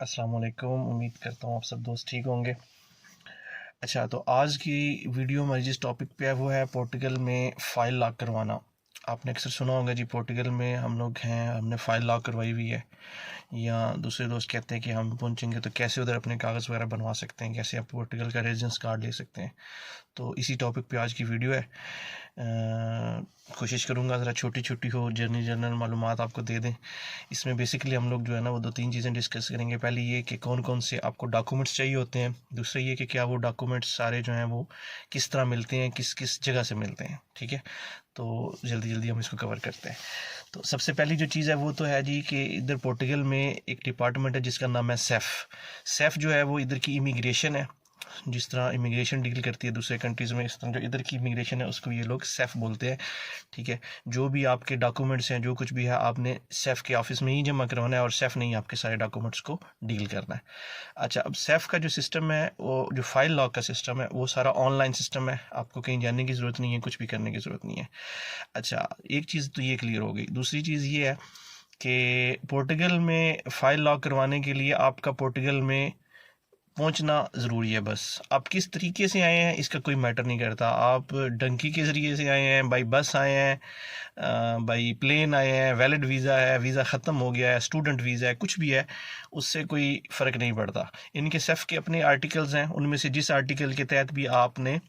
अस्सलाम वालेकुम। उम्मीद करता हूँ आप सब दोस्त ठीक होंगे। अच्छा, तो आज की वीडियो हमारी जिस टॉपिक पे है वो है पोर्टुगल में फ़ाइल लॉक करवाना। आपने अक्सर सुना होगा जी, पोर्टुगल में हम लोग हैं, हमने फ़ाइल लॉक करवाई हुई है। या दूसरे दोस्त कहते हैं कि हम पहुंचेंगे तो कैसे उधर अपने कागज़ वगैरह बनवा सकते हैं, कैसे आप पोर्टुगल का रेजिडेंस कार्ड ले सकते हैं। तो इसी टॉपिक पे आज की वीडियो है। कोशिश करूँगा ज़रा छोटी छोटी हो, जनरल मालूमात आपको दे दें। इसमें बेसिकली हम लोग जो है ना वो दो तीन चीज़ें डिस्कस करेंगे। पहले ये कि कौन कौन से आपको डॉक्यूमेंट्स चाहिए होते हैं। दूसरा ये कि क्या वो डॉक्यूमेंट्स सारे जो हैं वो किस तरह मिलते हैं, किस किस जगह से मिलते हैं। ठीक है, तो जल्दी जल्दी हम इसको कवर करते हैं। तो सबसे पहली जो चीज़ है वो तो है जी कि इधर पोर्टुगल में एक डिपार्टमेंट है जिसका नाम है सेफ। सेफ जो है वो इधर की इमिग्रेशन है। जिस तरह इमिग्रेशन डील करती है दूसरे कंट्रीज़ में, इस तरह जो इधर की इमिग्रेशन है उसको ये लोग सेफ बोलते हैं। ठीक है, जो भी आपके डॉक्यूमेंट्स हैं, जो कुछ भी है, आपने सेफ के ऑफिस में ही जमा करवाना है और सेफ ने ही आपके सारे डॉक्यूमेंट्स को डील करना है। अच्छा, अब सेफ का जो सिस्टम है, वो जो फाइल लॉक का सिस्टम है, वो सारा ऑनलाइन सिस्टम है। आपको कहीं जाने की ज़रूरत नहीं है, कुछ भी करने की ज़रूरत नहीं है। अच्छा, एक चीज़ तो ये क्लियर हो गई। दूसरी चीज़ ये है कि पोर्टुगल में फ़ाइल लॉक करवाने के लिए आपका पोर्टुगल में पहुंचना ज़रूरी है। बस आप किस तरीके से आए हैं इसका कोई मैटर नहीं करता। आप डंकी के ज़रिए से आए हैं, बाई बस आए हैं, बाई प्लेन आए हैं, वैलिड वीज़ा है, वीज़ा ख़त्म हो गया है, स्टूडेंट वीज़ा है, कुछ भी है, उससे कोई फ़र्क नहीं पड़ता। इनके सेफ के अपने आर्टिकल्स हैं, उनमें से जिस आर्टिकल के तहत भी आपने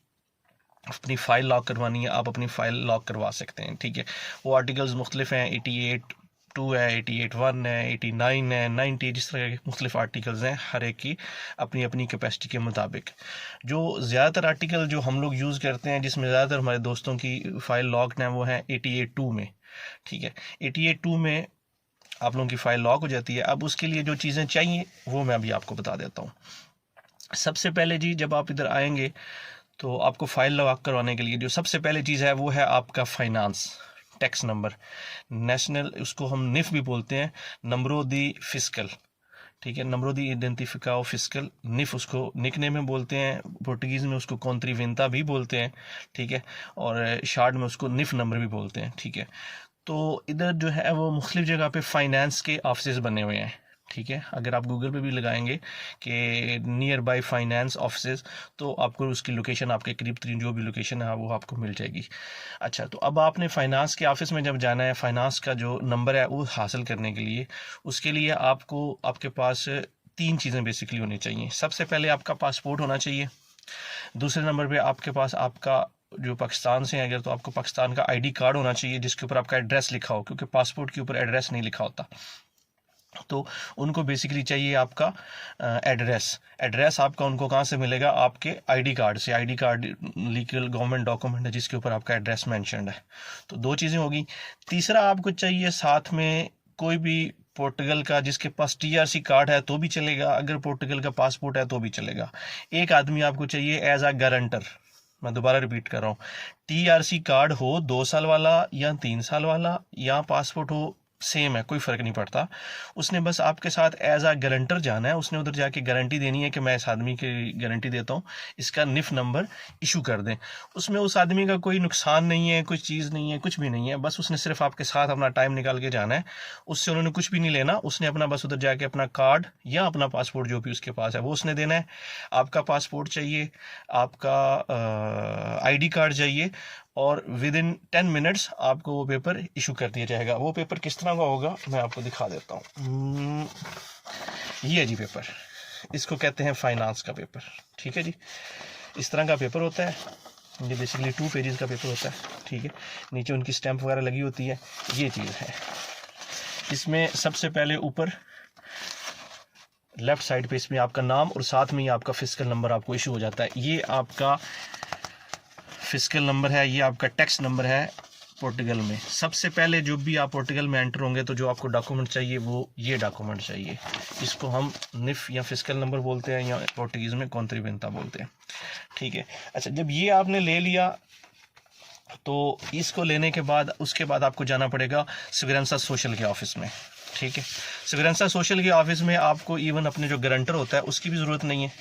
अपनी फ़ाइल लॉक करवानी है, आप अपनी फ़ाइल लॉक करवा सकते हैं। ठीक है, वो आर्टिकल्स मुख्तलिफ हैं। 88(2) है, 88(1) है, 89 है, 90, जिस तरह के मुख्तलिफ आर्टिकल्स हैं, हर एक की अपनी अपनी कैपेसिटी के मुताबिक। जो ज़्यादातर आर्टिकल जो हम लोग यूज़ करते हैं, जिसमें ज़्यादातर हमारे दोस्तों की फ़ाइल लॉक्ड है, वो है 88(2) में। ठीक है, 88(2) में आप लोगों की फ़ाइल लॉक हो जाती है। अब उसके लिए जो चीज़ें चाहिए वो मैं अभी आपको बता देता हूँ। सबसे पहले जी, जब आप इधर आएंगे तो आपको फ़ाइल लॉक करवाने के लिए जो सबसे पहले चीज़ है वो है आपका फाइनेंस टैक्स नंबर, नेशनल, उसको हम निफ भी बोलते हैं, नंबरो दी फिस्कल। ठीक है, नंबरो दी आइडेंटिफिकाओ फिस्कल, निफ उसको निकनेम में बोलते हैं, पोर्टुगीज़ में उसको कॉन्ट्रीवेंता भी बोलते हैं। ठीक है, और शार्ट में उसको निफ नंबर भी बोलते हैं। ठीक है, तो इधर जो है वो मुख्तलिफ जगह पे फाइनेंस के ऑफिस बने हुए हैं। ठीक है, अगर आप गूगल पे भी लगाएंगे कि नियर बाई फाइनेंस ऑफिस, तो आपको उसकी लोकेशन, आपके करीब तरीन जो भी लोकेशन है वो आपको मिल जाएगी। अच्छा, तो अब आपने फाइनेंस के ऑफिस में जब जाना है, फाइनेंस का जो नंबर है वो हासिल करने के लिए, उसके लिए आपको आपके पास तीन चीज़ें बेसिकली होनी चाहिए। सबसे पहले आपका पासपोर्ट होना चाहिए। दूसरे नंबर पे आपके पास आपका जो पाकिस्तान से है अगर, तो आपको पाकिस्तान का आईडी कार्ड होना चाहिए जिसके ऊपर आपका एड्रेस लिखा हो, क्योंकि पासपोर्ट के ऊपर एड्रेस नहीं लिखा होता। तो उनको बेसिकली चाहिए आपका एड्रेस। एड्रेस आपका उनको कहाँ से मिलेगा? आपके आईडी कार्ड से। ID card legal government document है जिसके ऊपर आपका एड्रेस मेंशन्ड है। तो दो चीज़ें होगी। तीसरा आपको चाहिए साथ में कोई भी पोर्टुगल का, जिसके पास टीआरसी कार्ड है तो भी चलेगा, अगर पोर्टुगल का पासपोर्ट है तो भी चलेगा। एक आदमी आपको चाहिए एज आ गारंटर। मैं दोबारा रिपीट कर रहा हूँ, टीआरसी कार्ड हो 2 साल वाला या 3 साल वाला, या पासपोर्ट हो, सेम है, कोई फ़र्क नहीं पड़ता। उसने बस आपके साथ एज आ गारंटर जाना है। उसने उधर जाके गारंटी देनी है कि मैं इस आदमी की गारंटी देता हूँ, इसका निफ नंबर इशू कर दें। उसमें उस आदमी का कोई नुकसान नहीं है, कोई चीज़ नहीं है, कुछ भी नहीं है। बस उसने सिर्फ आपके साथ अपना टाइम निकाल के जाना है। उससे उन्होंने कुछ भी नहीं लेना। उसने अपना बस उधर जाके अपना कार्ड या अपना पासपोर्ट जो भी उसके पास है वो उसने देना है। आपका पासपोर्ट चाहिए, आपका आईडी कार्ड चाहिए, और विद इन 10 मिनट्स आपको वो पेपर इशू कर दिया जाएगा। वो पेपर किस तरह का होगा मैं आपको दिखा देता हूँ। ये है जी पेपर, इसको कहते हैं फाइनेंस का पेपर। ठीक है जी, इस तरह का पेपर होता है। ये बेसिकली 2 पेजेस का पेपर होता है। ठीक है, नीचे उनकी स्टैंप वगैरह लगी होती है। ये चीज़ है, इसमें सबसे पहले ऊपर लेफ्ट साइड पे इसमें आपका नाम और साथ में ही आपका फिजिकल नंबर आपको इशू हो जाता है। ये आपका फिजिकल नंबर है, ये आपका टैक्स नंबर है पोर्टुगल में। सबसे पहले जो भी आप पोर्टुगल में एंटर होंगे तो जो आपको डॉक्यूमेंट चाहिए वो ये डॉक्यूमेंट चाहिए। इसको हम निफ या फिजिकल नंबर बोलते हैं, या पोर्टुगीज़ में कॉन्ट्रीवेंता बोलते हैं। ठीक है, अच्छा, जब ये आपने ले लिया तो इसको लेने के बाद उसके बाद आपको जाना पड़ेगा सिगरेंसा सोशल के ऑफिस में। ठीक है। सिगरेंसा सोशल के ऑफिस में आपको इवन अपने जो गारंटर होता है उसकी भी ज़रूरत नहीं है।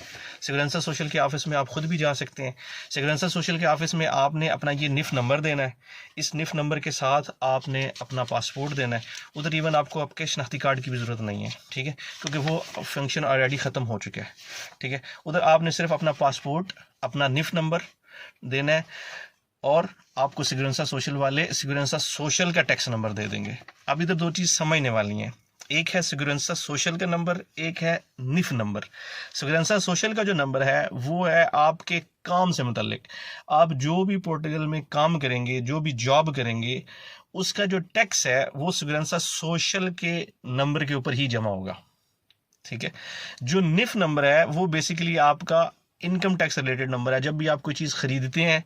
सिगरेंसा सोशल के ऑफिस में आप खुद भी जा सकते हैं। सिगरेंसा सोशल के ऑफिस में आपने अपना ये निफ़ नंबर देना है, इस निफ़ नंबर के साथ आपने अपना पासपोर्ट देना है। उधर इवन आपको आपके शनाख्ती कार्ड की भी ज़रूरत नहीं है, ठीक है, क्योंकि वो फंक्शन ऑलरेडी ख़त्म हो चुका है, ठीक है। उधर आपने सिर्फ अपना पासपोर्ट, अपना निफ़ नंबर देना है और आपको सिगरेंसा सोशल वाले सिगरेंसा सोशल का टैक्स नंबर दे देंगे। अब इधर दो चीज़ समझने वाली हैं, एक है सिगरेंसा सोशल का नंबर, एक है निफ़ नंबर। सिगरेंसा सोशल का जो नंबर है वो है आपके काम से मुतल्लिक, आप जो भी पोर्टुगल में काम करेंगे, जो भी जॉब करेंगे, उसका जो टैक्स है वो सिगरेंसा सोशल के नंबर के ऊपर ही जमा होगा, ठीक है। जो निफ़ नंबर है वो बेसिकली आपका इनकम टैक्स रिलेटेड नंबर है। जब भी आप कोई चीज़ खरीदते हैं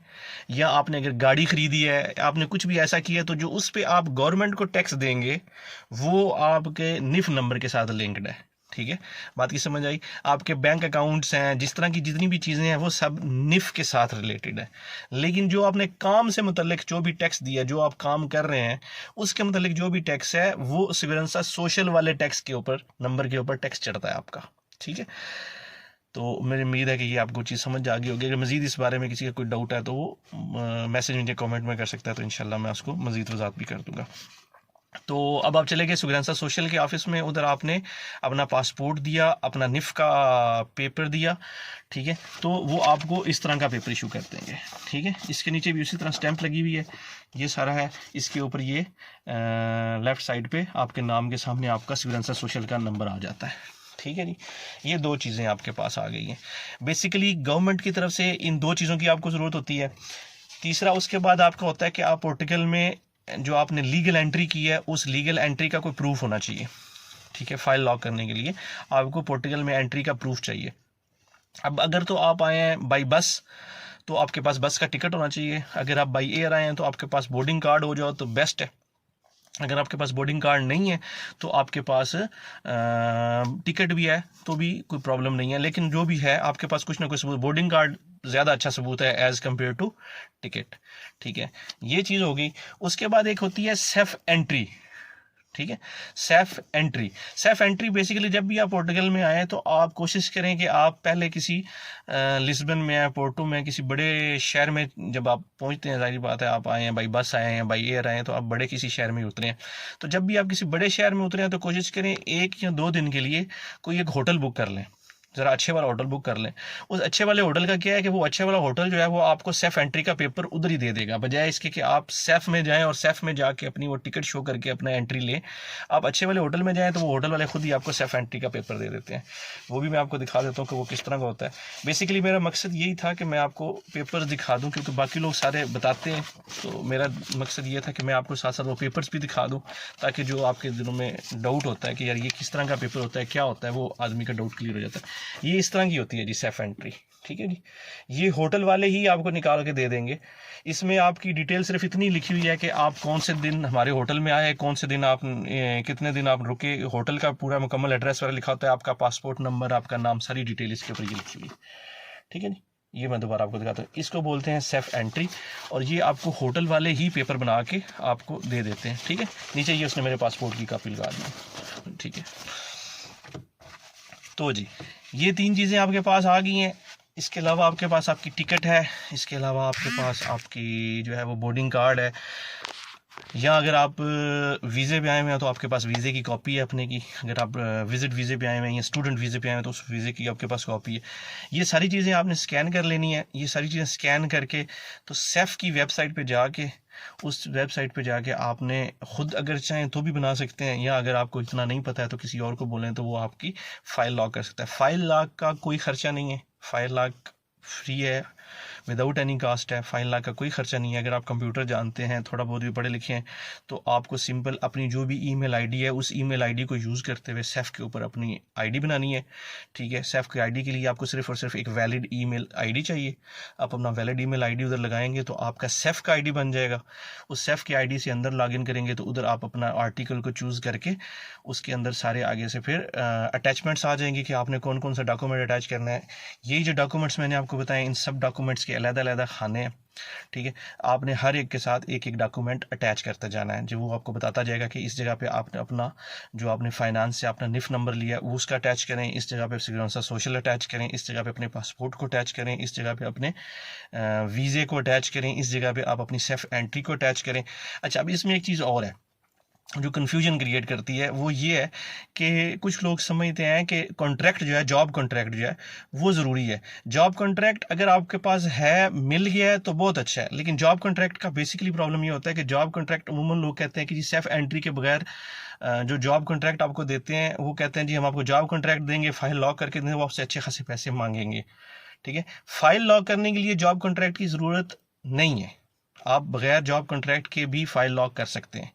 या आपने अगर गाड़ी खरीदी है, आपने कुछ भी ऐसा किया, तो जो उस पे आप गवर्नमेंट को टैक्स देंगे वो आपके निफ़ नंबर के साथ लिंक्ड है, ठीक है। बात की समझ आई। आपके बैंक अकाउंट्स हैं, जिस तरह की जितनी भी चीज़ें हैं वो सब निफ़ के साथ रिलेटेड है। लेकिन जो आपने काम से मुतल्लिक जो भी टैक्स दिया, जो आप काम कर रहे हैं उसके मुतल्लिक जो भी टैक्स है वो सिगरेंसा सोशल वाले टैक्स के ऊपर, नंबर के ऊपर टैक्स चढ़ता है आपका, ठीक है। तो मेरी उम्मीद है कि ये आपको चीज़ समझ आ गई होगी। अगर मज़ीद इस बारे में किसी का कोई डाउट है तो वो मैसेज मुझे कमेंट में कर सकता है, तो इंशाल्लाह मैं उसको मज़ीद वज़ाहत भी कर दूंगा। तो अब आप चले गए सिगरेंसा सोशल के ऑफिस में, उधर आपने अपना पासपोर्ट दिया, अपना निफ़ का पेपर दिया, ठीक है। तो वो आपको इस तरह का पेपर इशू कर देंगे, ठीक है। इसके नीचे भी उसी तरह स्टैंप लगी हुई है, ये सारा है। इसके ऊपर ये लेफ़्ट साइड पे आपके नाम के सामने आपका सिगरेंसा सोशल का नंबर आ जाता है, ठीक है जी। ये दो चीज़ें आपके पास आ गई हैं। बेसिकली गवर्नमेंट की तरफ से इन दो चीज़ों की आपको ज़रूरत होती है। तीसरा उसके बाद आपका होता है कि आप पोर्टुगल में जो आपने लीगल एंट्री की है उस लीगल एंट्री का कोई प्रूफ होना चाहिए, ठीक है। फाइल लॉक करने के लिए आपको पोर्टुगल में एंट्री का प्रूफ चाहिए। अब अगर तो आप आए हैं बाई बस तो आपके पास बस का टिकट होना चाहिए। अगर आप बाई एयर आए हैं तो आपके पास बोर्डिंग कार्ड हो जाओ तो बेस्ट है। अगर आपके पास बोर्डिंग कार्ड नहीं है तो आपके पास टिकट भी है तो भी कोई प्रॉब्लम नहीं है, लेकिन जो भी है आपके पास कुछ ना कुछ सबूत, बोर्डिंग कार्ड ज़्यादा अच्छा सबूत है एज़ कम्पेयर टू टिकट, ठीक है। ये चीज़ होगी। उसके बाद एक होती है सेफ एंट्री, ठीक है। सेफ एंट्री बेसिकली जब भी आप पोर्टुगल में आए तो आप कोशिश करें कि आप पहले किसी लिस्बन में या पोर्टो में किसी बड़े शहर में जब आप पहुंचते हैं, जाहिर बात है आप आए हैं बाई बस आए हैं बाई एयर आए हैं तो आप बड़े किसी शहर में उतरे हैं। तो जब भी आप किसी बड़े शहर में उतरे हैं तो कोशिश करें 1 या 2 दिन के लिए कोई एक होटल बुक कर लें, ज़रा अच्छे वाला होटल बुक कर लें। उस अच्छे वाले होटल का क्या है कि वो अच्छे वाला होटल जो है वो आपको सेफ एंट्री का पेपर उधर ही दे देगा, बजाय इसके कि आप सेफ में जाएं और सेफ में जाके अपनी वो टिकट शो करके अपना एंट्री लें। आप अच्छे वाले होटल में जाएं तो वो होटल वाले खुद ही आपको सेफ एंट्री का पेपर दे देते हैं। वो भी मैं आपको दिखा देता हूँ कि वो किस तरह का होता है। बेसिकली मेरा मकसद यही था कि मैं आपको पेपर्स दिखा दूँ, क्योंकि बाकी लोग सारे बताते हैं, तो मेरा मकसद ये था कि मैं आपको साथ साथ वो पेपर्स भी दिखा दूँ, ताकि जो आपके दिलों में डाउट होता है कि यार ये किस तरह का पेपर होता है, क्या होता है, वो आदमी का डाउट क्लियर हो जाता है। ये इस तरह की होती है जी सेफ एंट्री, ठीक है जी। ये होटल वाले ही आपको निकाल के दे देंगे। इसमें आपकी डिटेल सिर्फ इतनी लिखी हुई है कि आप कौन से दिन हमारे होटल में आए, कौन से दिन आप कितने दिन आप रुके, होटल का पूरा मुकम्मल एड्रेस वगैरह लिखा होता है, आपका पासपोर्ट नंबर, आपका नाम, सारी डिटेल इसके ऊपर ये लिखी हुई है, ठीक है जी। ये मैं दोबारा आपको दिखाता हूँ, इसको बोलते हैं सेफ एंट्री, और ये आपको होटल वाले ही पेपर बना के आपको दे देते हैं, ठीक है। नीचे ये उसने मेरे पासपोर्ट की कापी लगा दी, ठीक है। तो जी ये 3 चीज़ें आपके पास आ गई हैं। इसके अलावा आपके पास आपकी टिकट है, इसके अलावा आपके पास आपकी जो है वो बोर्डिंग कार्ड है, या अगर आप वीज़े पे आए हुए हैं तो आपके पास वीज़े की कॉपी है अपने की। अगर आप विज़िट वीज़े पे आए हुए हैं या स्टूडेंट वीज़े पे आए हुए हैं तो उस वीज़े की आपके पास कॉपी है। ये सारी चीज़ें आपने स्कैन कर लेनी है। ये सारी चीज़ें स्कैन करके तो सेफ की वेबसाइट पे जाके, उस वेबसाइट पे जाके आपने ख़ुद अगर चाहें तो भी बना सकते हैं, या अगर आपको इतना नहीं पता है तो किसी और को बोलें तो वो आपकी फ़ाइल लॉक कर सकता है। फ़ाइल लॉक का कोई ख़र्चा नहीं है, फ़ाइल लॉक फ्री है, विदाउट एनी कास्ट है। फ़ाइल लॉक का कोई ख़र्चा नहीं है। अगर आप कंप्यूटर जानते हैं, थोड़ा बहुत भी पढ़े लिखे हैं, तो आपको सिंपल अपनी जो भी ईमेल आईडी है उस ईमेल आईडी को यूज़ करते हुए सेफ के ऊपर अपनी आईडी बनानी है, ठीक है। सेफ की आईडी के लिए आपको सिर्फ और सिर्फ एक वैलिड ईमेल आईडी चाहिए। आप अपना वैलिड ईमेल आईडी उधर लगाएंगे तो आपका सेफ का आईडी बन जाएगा। उस सेफ की आईडी से अंदर लॉगिन करेंगे तो उधर आप अपना आर्टिकल को चूज़ करके उसके अंदर सारे आगे से फिर अटैचमेंट्स आ जाएंगे कि आपने कौन कौन सा डॉक्यूमेंट अटैच करना है। यही जो डॉक्यूमेंट्स मैंने आपको आपको बताएं, इन सब डॉक्यूमेंट्स के अलग-अलग खाने हैं, ठीक है। आपने हर एक के साथ एक एक डॉक्यूमेंट अटैच करते जाना है, जो वो आपको बताता जाएगा कि इस जगह पे आपने अपना जो आपने फाइनेंस से अपना निफ नंबर लिया वो उसका अटैच करें, इस जगह पे सिग्नेचर सोशल अटैच करें, इस जगह पे अपने पासपोर्ट को अटैच करें, इस जगह पे अपने वीज़े को अटैच करें, इस जगह पे आप अपनी सेल्फ एंट्री को अटैच करें। अच्छा, अब इसमें एक चीज़ और है जो कन्फ्यूजन क्रिएट करती है, वो ये है कि कुछ लोग समझते हैं कि कॉन्ट्रैक्ट जो है, जॉब कॉन्ट्रैक्ट जो है वो ज़रूरी है। जॉब कॉन्ट्रैक्ट अगर आपके पास है, मिल गया है तो बहुत अच्छा है, लेकिन जॉब कॉन्ट्रैक्ट का बेसिकली प्रॉब्लम ये होता है कि जॉब कॉन्ट्रैक्ट अमूमन लोग कहते हैं कि जी सेल्फ एंट्री के बगैर जो जॉब कॉन्ट्रैक्ट आपको देते हैं वो कहते हैं जी हम आपको जॉब कॉन्ट्रैक्ट देंगे, फाइल लॉक करके देंगे, वो आपसे अच्छे खासे पैसे मांगेंगे, ठीक है। फाइल लॉक करने के लिए जॉब कॉन्ट्रैक्ट की ज़रूरत नहीं है, आप बगैर जॉब कॉन्ट्रैक्ट के भी फाइल लॉक कर सकते हैं,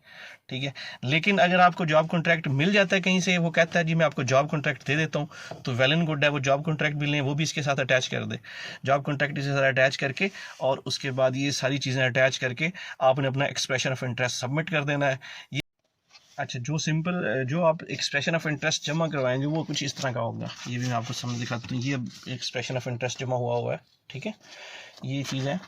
ठीक है। लेकिन अगर आपको जॉब कॉन्ट्रैक्ट मिल जाता है कहीं से, वो कहता है जी मैं आपको जॉब कॉन्ट्रैक्ट दे देता हूँ, तो वेल एंड गुड है, वो जॉब कॉन्ट्रैक्ट भी लें, वो भी इसके साथ अटैच कर दे। जॉब कॉन्ट्रैक्ट इसके साथ अटैच करके और उसके बाद ये सारी चीज़ें अटैच करके आपने अपना एक्सप्रेशन ऑफ इंटरेस्ट सबमिट कर देना है। ये अच्छा, जो आप एक्सप्रेशन ऑफ इंटरेस्ट जमा करवाएंगे वो कुछ इस तरह का होगा, ये भी मैं आपको समझ दिखाता हूँ। ये एक्सप्रेशन ऑफ इंटरेस्ट जमा हुआ है, ठीक है। ये चीज़ है,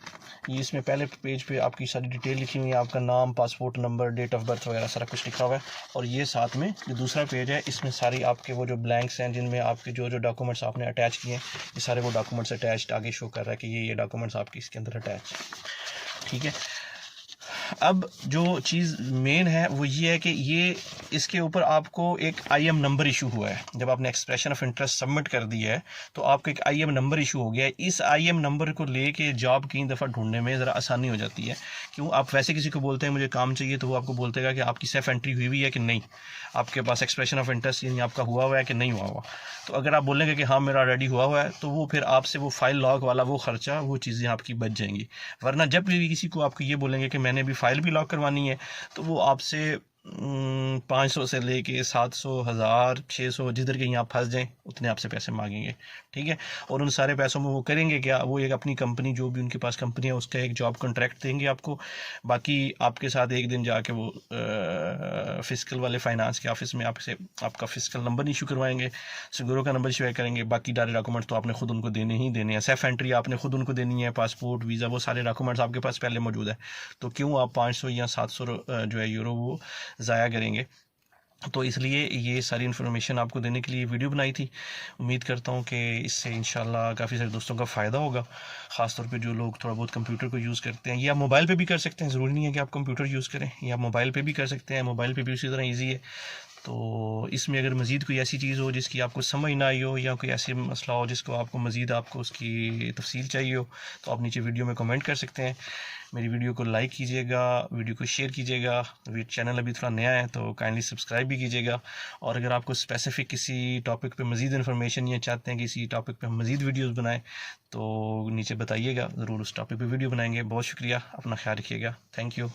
ये इसमें पहले पेज पे आपकी सारी डिटेल लिखी हुई है, आपका नाम, passport number, date of birth वगैरह सारा कुछ लिखा हुआ है। और ये साथ में जो दूसरा पेज है, इसमें सारी आपके वो जो ब्लैंक्स हैं जिनमें आपके जो जो डॉक्यूमेंट्स आपने अटैच किए हैं, ये सारे वो डॉक्यूमेंट्स अटैच आगे शो कर रहा है कि ये डॉक्यूमेंट्स आपके इसके अंदर अटैच, ठीक है। अब जो चीज़ मेन है वो ये है कि ये इसके ऊपर आपको एक IM नंबर इशू हुआ है। जब आपने एक्सप्रेशन ऑफ इंटरेस्ट सबमिट कर दिया है तो आपको एक IM नंबर इशू हो गया है। इस IM नंबर को लेके जॉब कई दफ़ा ढूंढने में ज़रा आसानी हो जाती है। क्यों, आप वैसे किसी को बोलते हैं मुझे काम चाहिए, तो वो आपको बोलतेगा कि आपकी सेल्फ एंट्री हुई है कि नहीं, आपके पास एक्सप्रेशन ऑफ इंटरेस्ट यानी आपका हुआ है कि नहीं हुआ। तो अगर आप बोलेंगे कि हाँ मेरा रेडी हुआ है, तो वो फिर आपसे वो फाइल लॉक वाला वो खर्चा, वो चीज़ें आपकी बच जाएंगी। वरना जब भी किसी को आपको ये बोलेंगे कि मैंने भी फाइल भी लॉक करवानी है, तो वो आपसे 500 से लेके 700, 1000, 600 जिधर कहीं आप फंस जाएं उतने आपसे पैसे मांगेंगे, ठीक है। और उन सारे पैसों में वो करेंगे क्या, वो एक अपनी कंपनी, जो भी उनके पास कंपनी है, उसका एक जॉब कॉन्ट्रैक्ट देंगे आपको। बाकी आपके साथ एक दिन जाके वो फिस्कल वाले फाइनेंस के ऑफिस में आपसे आपका फिस्कल नंबर इशू करवाएंगे, सिक्योरो का नंबर इशू करेंगे। बाकी सारे डॉक्यूमेंट्स तो आपने खुद उनको देने ही देने हैं। सेल्फ एंट्री आपने खुद उनको देनी है, पासपोर्ट, वीज़ा, वो सारे डॉक्यूमेंट्स आपके पास पहले मौजूद है। तो क्यों आप 500 या 700 जो है यूरो वो ज़ाया करेंगे। तो इसलिए ये सारी इन्फॉर्मेशन आपको देने के लिए वीडियो बनाई थी। उम्मीद करता हूँ कि इससे इंशाल्लाह काफ़ी सारे दोस्तों का फ़ायदा होगा, ख़ासतौर पे जो लोग थोड़ा बहुत कंप्यूटर को यूज़ करते हैं। या मोबाइल पे भी कर सकते हैं, ज़रूरी नहीं है कि आप कंप्यूटर यूज़ करें, या मोबाइल पे भी कर सकते हैं। मोबाइल पे भी उसी तरह ईजी है। तो इसमें अगर मज़ीद कोई ऐसी चीज़ हो जिसकी आपको समझ ना आई हो, या कोई ऐसी मसला हो जिसको आपको मज़ीद आपको उसकी तफसील चाहिए हो, तो आप नीचे वीडियो में कमेंट कर सकते हैं। मेरी वीडियो को लाइक कीजिएगा, वीडियो को शेयर कीजिएगा। चैनल अभी थोड़ा नया है तो काइंडली सब्सक्राइब भी कीजिएगा। और अगर आपको स्पेसिफ़िक किसी टॉपिक पे मज़ीद इन्फॉर्मेशन या चाहते हैं कि इसी टॉपिक पे हम मज़ीद वीडियोज़ बनाएं, तो नीचे बताइएगा, ज़रूर उस टॉपिक पे वीडियो बनाएंगे। बहुत शुक्रिया, अपना ख्याल रखिएगा। Thank you.